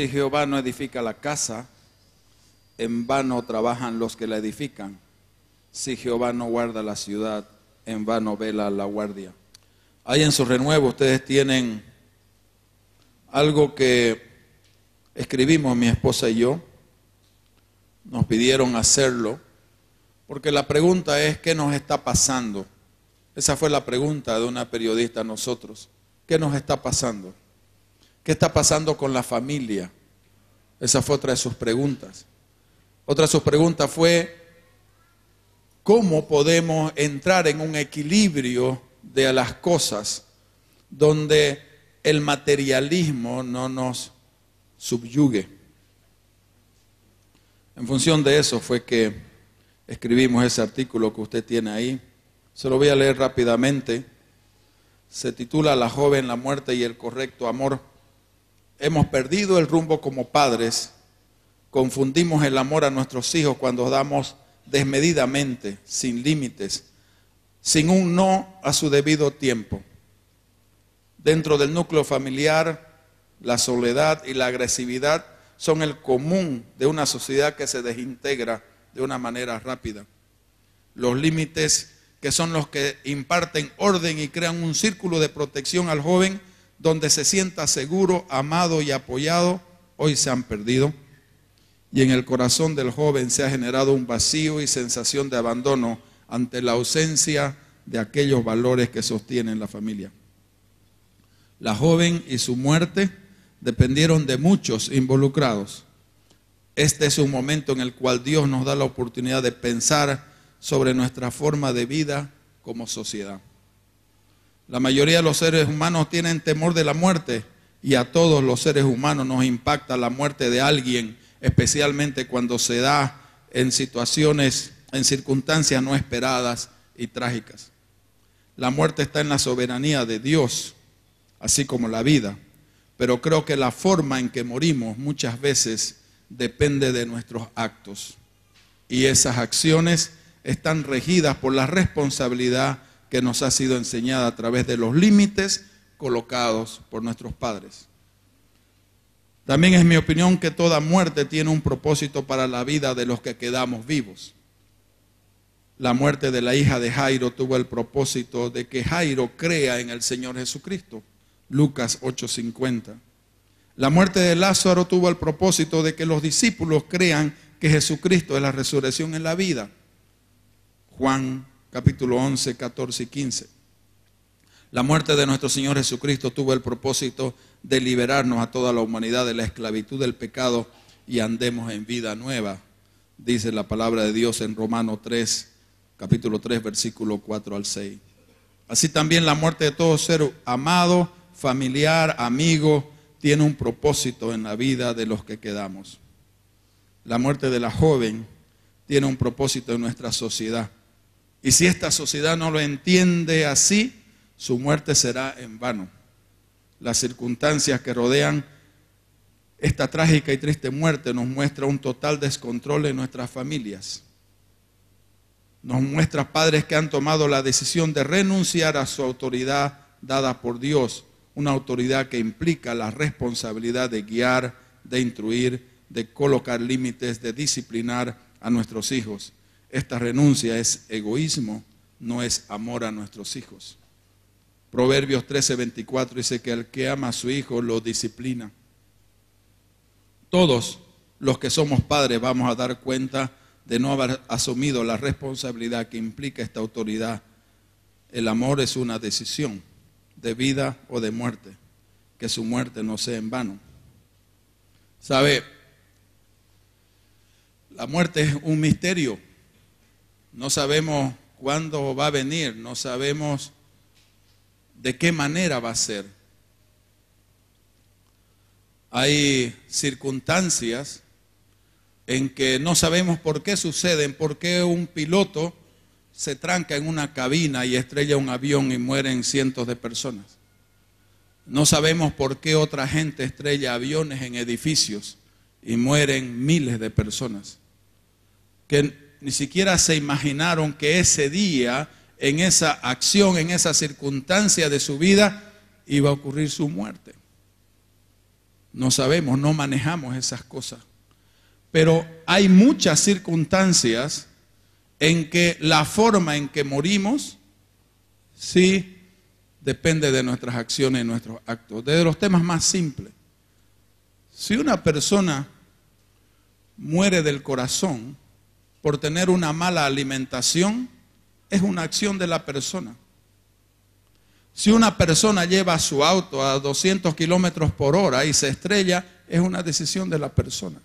si Jehová no edifica la casa, en vano trabajan los que la edifican. Si Jehová no guarda la ciudad, en vano vela la guardia. Ahí en su renuevo ustedes tienen algo que escribimos mi esposa y yo. Nos pidieron hacerlo, porque la pregunta es, ¿qué nos está pasando? Esa fue la pregunta de una periodista a nosotros. ¿Qué nos está pasando? ¿Qué está pasando con la familia? Esa fue otra de sus preguntas. Otra de sus preguntas fue, ¿cómo podemos entrar en un equilibrio de las cosas donde el materialismo no nos subyugue? En función de eso fue que escribimos ese artículo que usted tiene ahí. Se lo voy a leer rápidamente. Se titula La joven, la muerte y el correcto amor. Hemos perdido el rumbo como padres. Confundimos el amor a nuestros hijos cuando damos desmedidamente, sin límites, sin un no a su debido tiempo. Dentro del núcleo familiar, la soledad y la agresividad son el común de una sociedad que se desintegra de una manera rápida. Los límites, que son los que imparten orden y crean un círculo de protección al joven donde se sienta seguro, amado y apoyado, hoy se han perdido. Y en el corazón del joven se ha generado un vacío y sensación de abandono ante la ausencia de aquellos valores que sostienen la familia. La joven y su muerte dependieron de muchos involucrados. Este es un momento en el cual Dios nos da la oportunidad de pensar sobre nuestra forma de vida como sociedad. La mayoría de los seres humanos tienen temor de la muerte y a todos los seres humanos nos impacta la muerte de alguien, especialmente cuando se da en situaciones, en circunstancias no esperadas y trágicas. La muerte está en la soberanía de Dios, así como la vida, pero creo que la forma en que morimos muchas veces depende de nuestros actos. Y esas acciones están regidas por la responsabilidad que nos ha sido enseñada a través de los límites colocados por nuestros padres. También es mi opinión que toda muerte tiene un propósito para la vida de los que quedamos vivos. La muerte de la hija de Jairo tuvo el propósito de que Jairo crea en el Señor Jesucristo. Lucas 8:50. La muerte de Lázaro tuvo el propósito de que los discípulos crean que Jesucristo es la resurrección en la vida. Juan capítulo 11, 14 y 15. La muerte de nuestro Señor Jesucristo tuvo el propósito de liberarnos a toda la humanidad de la esclavitud del pecado y andemos en vida nueva, dice la palabra de Dios en Romanos 3, capítulo 3, versículo 4 al 6. Así también la muerte de todo ser amado, familiar, amigo, tiene un propósito en la vida de los que quedamos. La muerte de la joven tiene un propósito en nuestra sociedad. Y si esta sociedad no lo entiende así, su muerte será en vano. Las circunstancias que rodean esta trágica y triste muerte nos muestra un total descontrol en nuestras familias. Nos muestra padres que han tomado la decisión de renunciar a su autoridad dada por Dios, una autoridad que implica la responsabilidad de guiar, de instruir, de colocar límites, de disciplinar a nuestros hijos. Esta renuncia es egoísmo, no es amor a nuestros hijos. Proverbios 13:24 dice que el que ama a su hijo lo disciplina. Todos los que somos padres vamos a dar cuenta de no haber asumido la responsabilidad que implica esta autoridad. El amor es una decisión de vida o de muerte, que su muerte no sea en vano. ¿Sabe? La muerte es un misterio. No sabemos cuándo va a venir, no sabemos de qué manera va a ser. Hay circunstancias en que no sabemos por qué suceden, por qué un piloto se tranca en una cabina y estrella un avión y mueren cientos de personas. No sabemos por qué otra gente estrella aviones en edificios y mueren miles de personas. Que ni siquiera se imaginaron que ese día, en esa acción, en esa circunstancia de su vida, iba a ocurrir su muerte. No sabemos, no manejamos esas cosas. Pero hay muchas circunstancias en que la forma en que morimos sí depende de nuestras acciones y nuestros actos. Desde los temas más simples. Si una persona muere del corazón por tener una mala alimentación, es una acción de la persona. Si una persona lleva su auto a 200 kilómetros por hora y se estrella, es una decisión de la persona.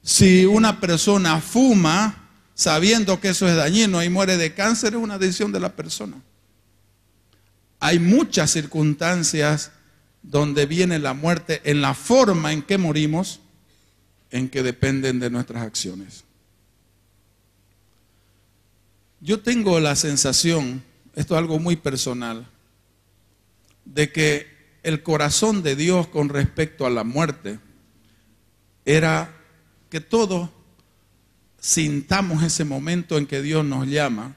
Si una persona fuma sabiendo que eso es dañino y muere de cáncer, es una decisión de la persona. Hay muchas circunstancias donde viene la muerte en la forma en que morimos, en que dependen de nuestras acciones. Yo tengo la sensación, esto es algo muy personal, de que el corazón de Dios con respecto a la muerte era que todos sintamos ese momento en que Dios nos llama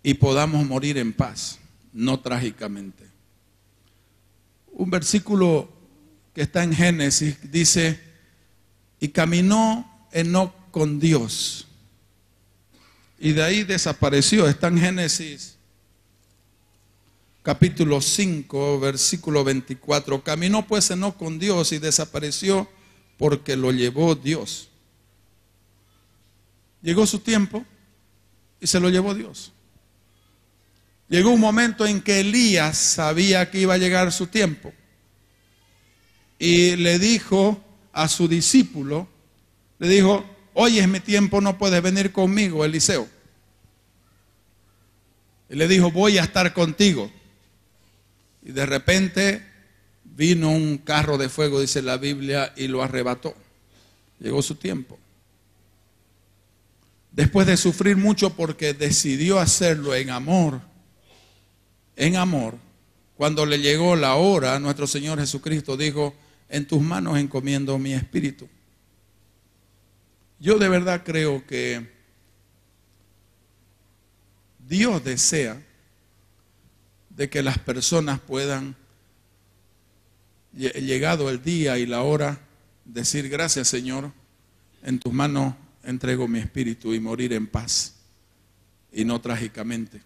y podamos morir en paz, no trágicamente. Un versículo que está en Génesis dice, y caminó Enoc con Dios, y de ahí desapareció. Está en Génesis capítulo 5, versículo 24. Caminó pues Enoc con Dios y desapareció porque lo llevó Dios. Llegó su tiempo y se lo llevó Dios. Llegó un momento en que Elías sabía que iba a llegar su tiempo y le dijo a su discípulo, le dijo, hoy es mi tiempo, no puedes venir conmigo, Eliseo. Y le dijo, voy a estar contigo. Y de repente vino un carro de fuego, dice la Biblia, y lo arrebató. Llegó su tiempo. Después de sufrir mucho porque decidió hacerlo en amor, cuando le llegó la hora, nuestro Señor Jesucristo dijo, en tus manos encomiendo mi espíritu. Yo de verdad creo que Dios desea de que las personas puedan, llegado el día y la hora, decir gracias Señor, en tus manos entrego mi espíritu y morir en paz y no trágicamente.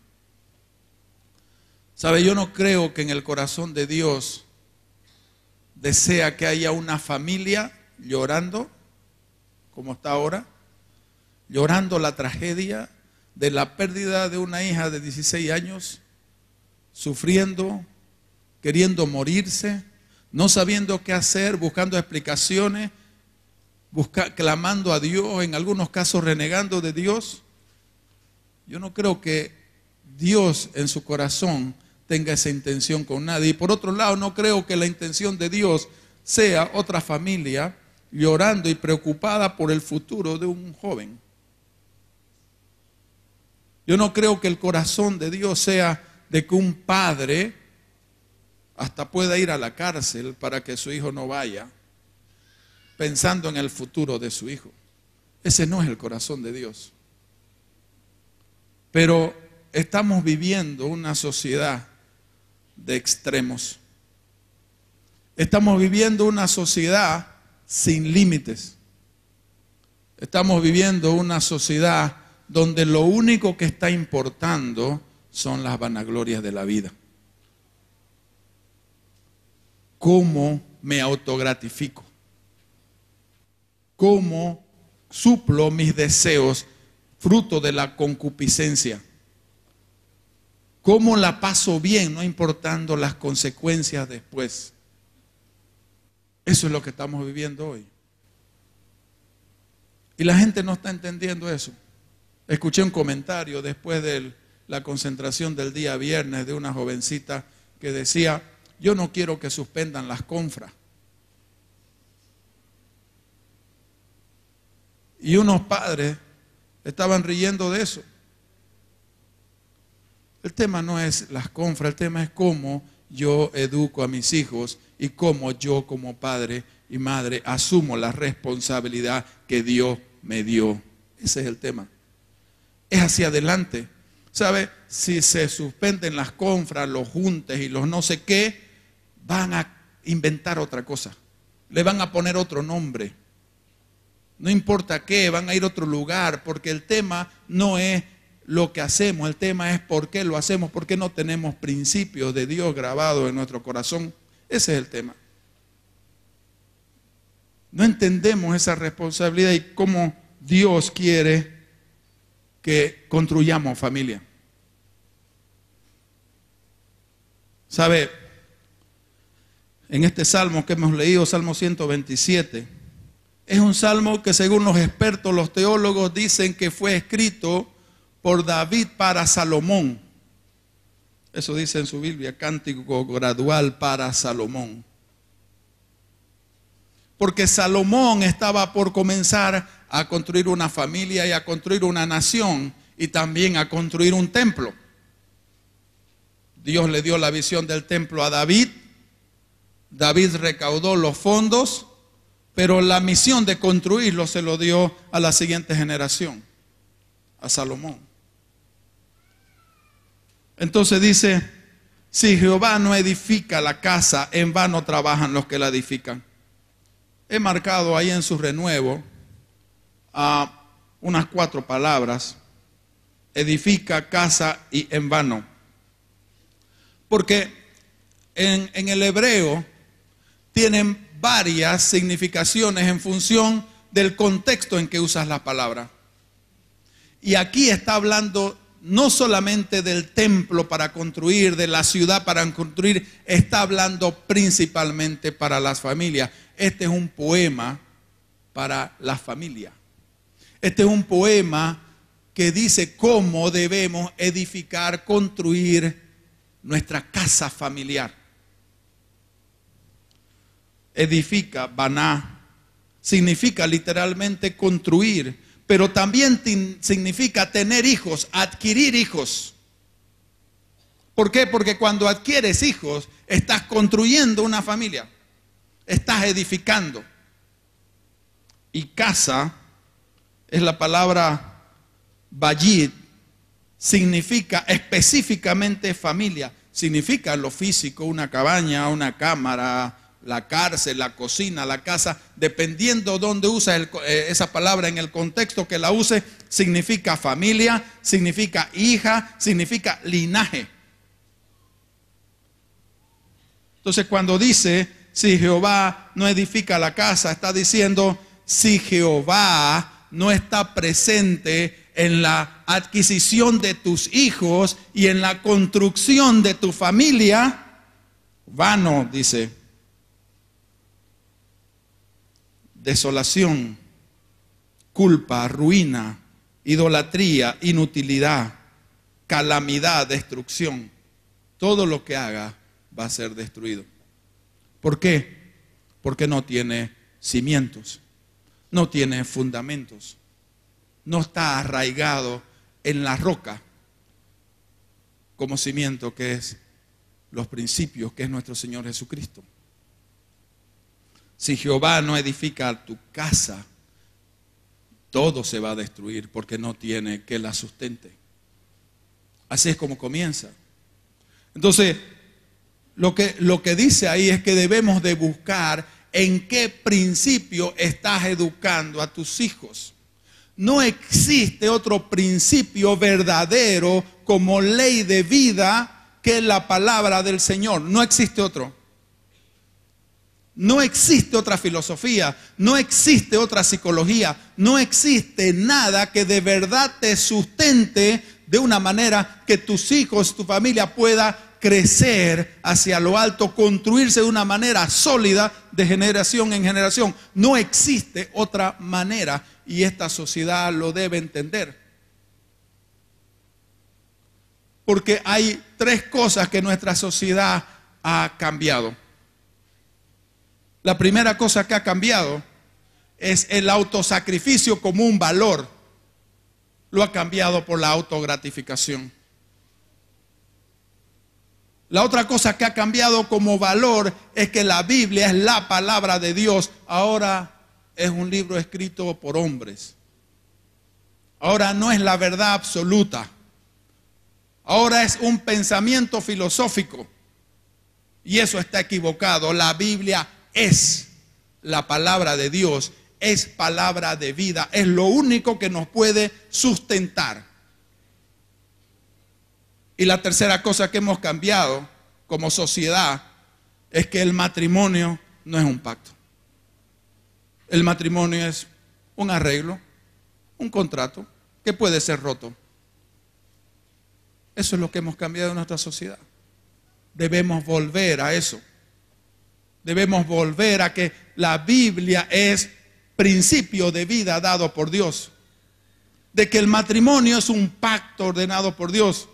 ¿Sabe? Yo no creo que en el corazón de Dios desea que haya una familia llorando, como está ahora, llorando la tragedia de la pérdida de una hija de 16 años, sufriendo, queriendo morirse, no sabiendo qué hacer, buscando explicaciones, clamando a Dios, en algunos casos renegando de Dios. Yo no creo que Dios en su corazón tenga esa intención con nadie. Y por otro lado, no creo que la intención de Dios sea otra familia llorando y preocupada por el futuro de un joven. Yo no creo que el corazón de Dios sea de que un padre hasta pueda ir a la cárcel para que su hijo no vaya, pensando en el futuro de su hijo. Ese no es el corazón de Dios. Pero estamos viviendo una sociedad de extremos. Estamos viviendo una sociedad sin límites. Estamos viviendo una sociedad donde lo único que está importando son las vanaglorias de la vida. ¿Cómo me autogratifico? ¿Cómo suplo mis deseos fruto de la concupiscencia? ¿Cómo la paso bien, no importando las consecuencias después? Eso es lo que estamos viviendo hoy. Y la gente no está entendiendo eso. Escuché un comentario después de la concentración del día viernes de una jovencita que decía, yo no quiero que suspendan las confras. Y unos padres estaban riendo de eso. El tema no es las confras, el tema es cómo yo educo a mis hijos y cómo yo como padre y madre asumo la responsabilidad que Dios me dio. Ese es el tema. Es hacia adelante. ¿Sabe? Si se suspenden las confras, los juntes y los no sé qué, van a inventar otra cosa, le van a poner otro nombre. No importa qué, van a ir a otro lugar, porque el tema no es lo que hacemos, el tema es por qué lo hacemos, por qué no tenemos principios de Dios grabados en nuestro corazón. Ese es el tema. No entendemos esa responsabilidad y cómo Dios quiere que construyamos familia. ¿Sabe? En este salmo que hemos leído, Salmo 127, es un salmo que según los expertos, los teólogos dicen que fue escrito por David para Salomón. Eso dice en su Biblia, cántico gradual para Salomón. Porque Salomón estaba por comenzar a construir una familia y a construir una nación y también a construir un templo. Dios le dio la visión del templo a David. David recaudó los fondos, pero la misión de construirlo se lo dio a la siguiente generación, a Salomón. Entonces dice, si Jehová no edifica la casa, en vano trabajan los que la edifican. He marcado ahí en su renuevo unas 4 palabras: edifica, casa y en vano. Porque en el hebreo tienen varias significaciones en función del contexto en que usas la palabra. Y aquí está hablando no solamente del templo para construir, de la ciudad para construir, está hablando principalmente para las familias. Este es un poema para la familia. Este es un poema que dice cómo debemos edificar, construir nuestra casa familiar. Edifica, baná, significa literalmente construir, pero también significa tener hijos, adquirir hijos. ¿Por qué? Porque cuando adquieres hijos, estás construyendo una familia, estás edificando. Y casa es la palabra bayit, significa específicamente familia, significa lo físico, una cabaña, una cámara, la cárcel, la cocina, la casa, dependiendo dónde usa esa palabra, en el contexto que la use, significa familia, significa hija, significa linaje. Entonces cuando dice, si Jehová no edifica la casa, está diciendo, si Jehová no está presente en la adquisición de tus hijos y en la construcción de tu familia, vano, dice. Desolación, culpa, ruina, idolatría, inutilidad, calamidad, destrucción. Todo lo que haga va a ser destruido. ¿Por qué? Porque no tiene cimientos, no tiene fundamentos, no está arraigado en la roca como cimiento que es los principios, que es nuestro Señor Jesucristo. Si Jehová no edifica tu casa, todo se va a destruir porque no tiene que la sustente. Así es como comienza. Entonces, lo que dice ahí es que debemos de buscar en qué principio estás educando a tus hijos. No existe otro principio verdadero como ley de vida que la palabra del Señor. No existe otro. No existe otra filosofía, no existe otra psicología, no existe nada que de verdad te sustente de una manera que tus hijos, tu familia pueda crecer hacia lo alto, construirse de una manera sólida de generación en generación. No existe otra manera y esta sociedad lo debe entender. Porque hay 3 cosas que nuestra sociedad ha cambiado. La primera cosa que ha cambiado es el autosacrificio como un valor. Lo ha cambiado por la autogratificación. La otra cosa que ha cambiado como valor es que la Biblia es la palabra de Dios. Ahora es un libro escrito por hombres. Ahora no es la verdad absoluta. Ahora es un pensamiento filosófico. Y eso está equivocado. La Biblia es la palabra de Dios, es palabra de vida, es lo único que nos puede sustentar. Y la tercera cosa que hemos cambiado como sociedad es que el matrimonio no es un pacto. El matrimonio es un arreglo, un contrato que puede ser roto. Eso es lo que hemos cambiado en nuestra sociedad. Debemos volver a eso. Debemos volver a que la Biblia es principio de vida dado por Dios. De que el matrimonio es un pacto ordenado por Dios.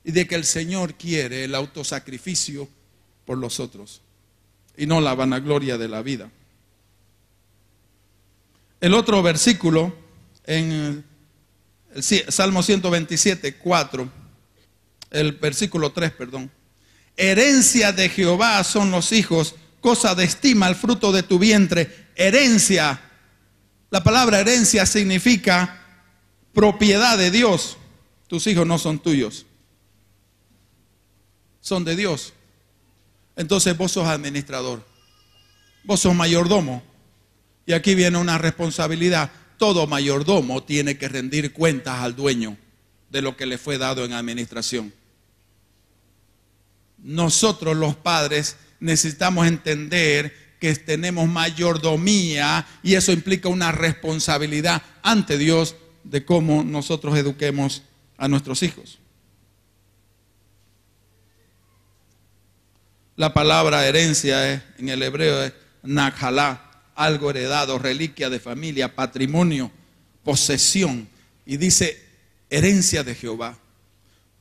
Y de que el Señor quiere el autosacrificio por los otros. Y no la vanagloria de la vida. El otro versículo en el Salmo 127, 4. El versículo 3, perdón. Herencia de Jehová son los hijos, cosa de estima el fruto de tu vientre. Herencia, la palabra herencia significa propiedad de Dios. Tus hijos no son tuyos, son de Dios. Entonces vos sos administrador, vos sos mayordomo. Y aquí viene una responsabilidad. Todo mayordomo tiene que rendir cuentas al dueño de lo que le fue dado en administración. Nosotros los padres necesitamos entender que tenemos mayordomía y eso implica una responsabilidad ante Dios de cómo nosotros eduquemos a nuestros hijos. La palabra herencia en el hebreo es nakhalá, algo heredado, reliquia de familia, patrimonio, posesión. Y dice herencia de Jehová,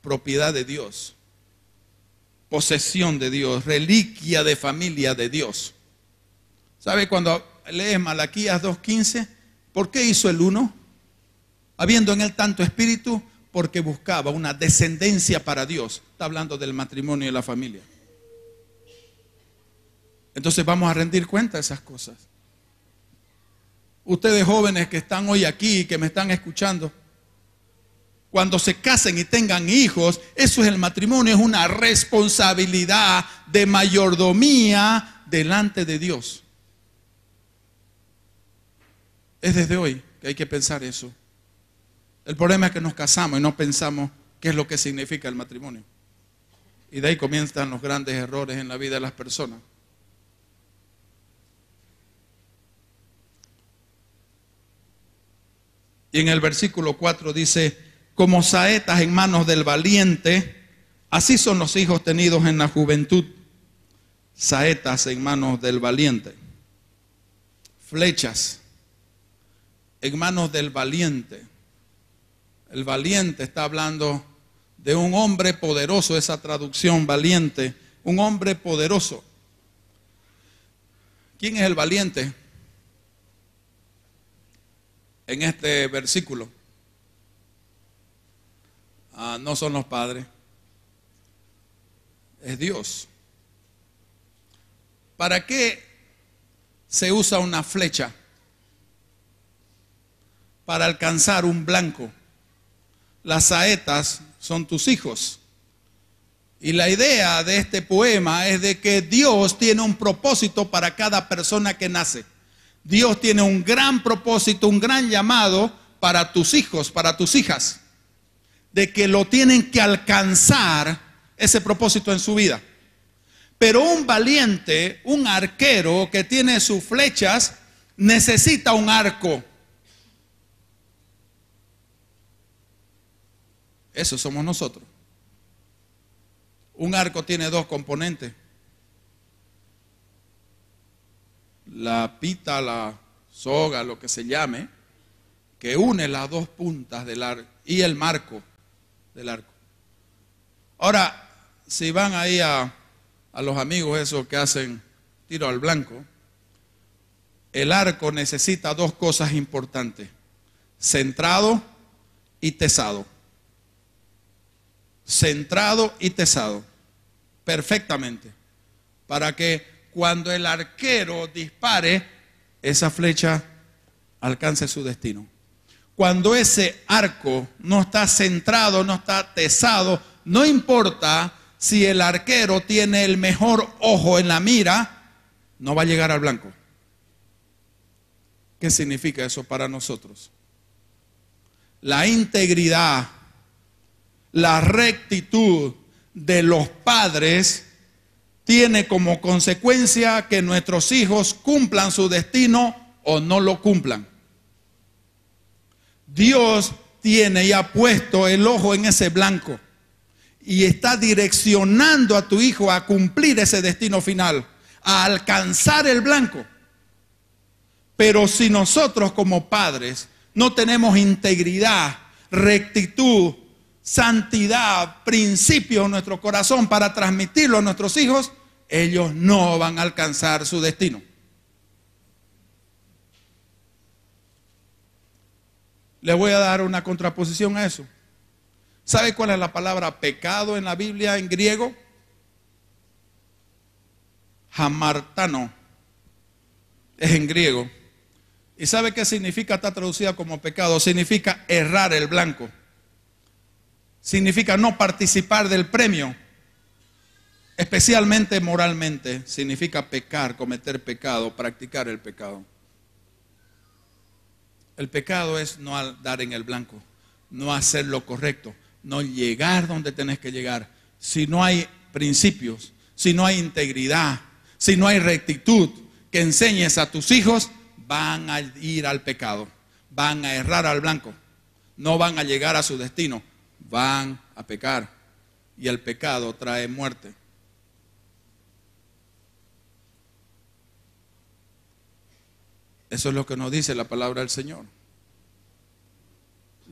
propiedad de Dios, posesión de Dios, reliquia de familia de Dios. ¿Sabe cuando lees Malaquías 2:15? ¿Por qué hizo el uno? Habiendo en él tanto espíritu, porque buscaba una descendencia para Dios. Está hablando del matrimonio y la familia. Entonces vamos a rendir cuenta de esas cosas. Ustedes jóvenes que están hoy aquí, que me están escuchando, cuando se casen y tengan hijos, eso es el matrimonio, es una responsabilidad de mayordomía delante de Dios. Es desde hoy que hay que pensar eso. El problema es que nos casamos y no pensamos qué es lo que significa el matrimonio. Y de ahí comienzan los grandes errores en la vida de las personas. Y en el versículo 4 dice, como saetas en manos del valiente, así son los hijos tenidos en la juventud. Saetas en manos del valiente. Flechas en manos del valiente. El valiente está hablando de un hombre poderoso, esa traducción valiente, un hombre poderoso. ¿Quién es el valiente en este versículo? No son los padres, es Dios. ¿Para qué se usa una flecha? Para alcanzar un blanco. Las saetas son tus hijos. Y la idea de este poema es de que Dios tiene un propósito para cada persona que nace. Dios tiene un gran propósito, un gran llamado para tus hijos, para tus hijas. De que lo tienen que alcanzar ese propósito en su vida. Pero un valiente, un arquero que tiene sus flechas, necesita un arco. Eso somos nosotros. Un arco tiene dos componentes. La pita, la soga, lo que se llame, que une las dos puntas del arco y el marco del arco. Ahora, si van ahí a los amigos esos que hacen tiro al blanco, el arco necesita dos cosas importantes: centrado y tesado. Centrado y tesado, perfectamente, para que cuando el arquero dispare, esa flecha alcance su destino. Cuando ese arco no está centrado, no está tesado, no importa si el arquero tiene el mejor ojo en la mira, no va a llegar al blanco. ¿Qué significa eso para nosotros? La integridad, la rectitud de los padres tiene como consecuencia que nuestros hijos cumplan su destino o no lo cumplan. Dios tiene y ha puesto el ojo en ese blanco y está direccionando a tu hijo a cumplir ese destino final, a alcanzar el blanco. Pero si nosotros como padres no tenemos integridad, rectitud, santidad, principios en nuestro corazón para transmitirlo a nuestros hijos, ellos no van a alcanzar su destino. Le voy a dar una contraposición a eso. ¿Sabe cuál es la palabra pecado en la Biblia en griego? Hamartano. Es en griego. ¿Y sabe qué significa? Está traducida como pecado. Significa errar el blanco. Significa no participar del premio. Especialmente moralmente. Significa pecar, cometer pecado, practicar el pecado. El pecado es no dar en el blanco, no hacer lo correcto, no llegar donde tenés que llegar. Si no hay principios, si no hay integridad, si no hay rectitud que enseñes a tus hijos, van a ir al pecado, van a errar al blanco, no van a llegar a su destino, van a pecar. Y el pecado trae muerte. Eso es lo que nos dice la palabra del Señor.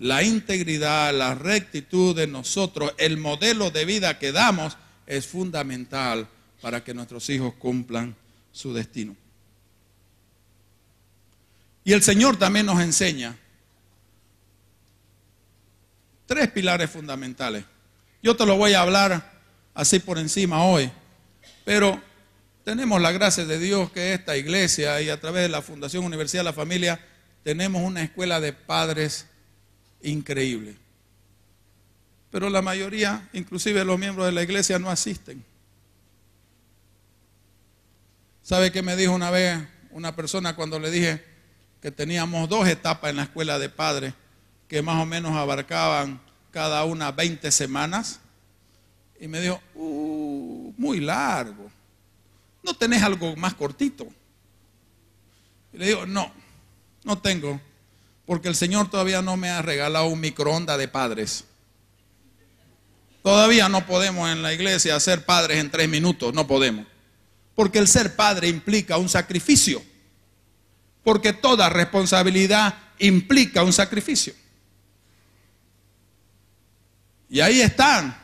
La integridad, la rectitud de nosotros, el modelo de vida que damos es fundamental para que nuestros hijos cumplan su destino. Y el Señor también nos enseña 3 pilares fundamentales. Yo te lo voy a hablar así por encima hoy, pero tenemos la gracia de Dios que esta iglesia y a través de la Fundación Universidad de la Familia tenemos una escuela de padres increíble. Pero la mayoría, inclusive los miembros de la iglesia, no asisten. ¿Sabe qué me dijo una vez una persona cuando le dije que teníamos 2 etapas en la escuela de padres que más o menos abarcaban cada una 20 semanas? Y me dijo, muy largo. ¿No tenés algo más cortito? Y le digo, no tengo, porque el Señor todavía no me ha regalado un microondas de padres. Todavía no podemos en la iglesia ser padres en 3 minutos, no podemos. Porque el ser padre implica un sacrificio. Porque toda responsabilidad implica un sacrificio. Y ahí están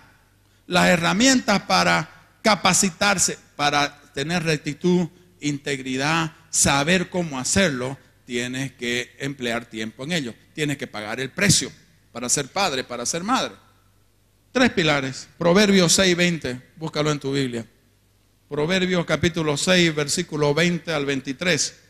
las herramientas para capacitarse, para tener rectitud, integridad, saber cómo hacerlo. Tienes que emplear tiempo en ello. Tienes que pagar el precio para ser padre, para ser madre. 3 pilares. Proverbios 6:20. Búscalo en tu Biblia. Proverbios capítulo 6, versículo 20 al 23.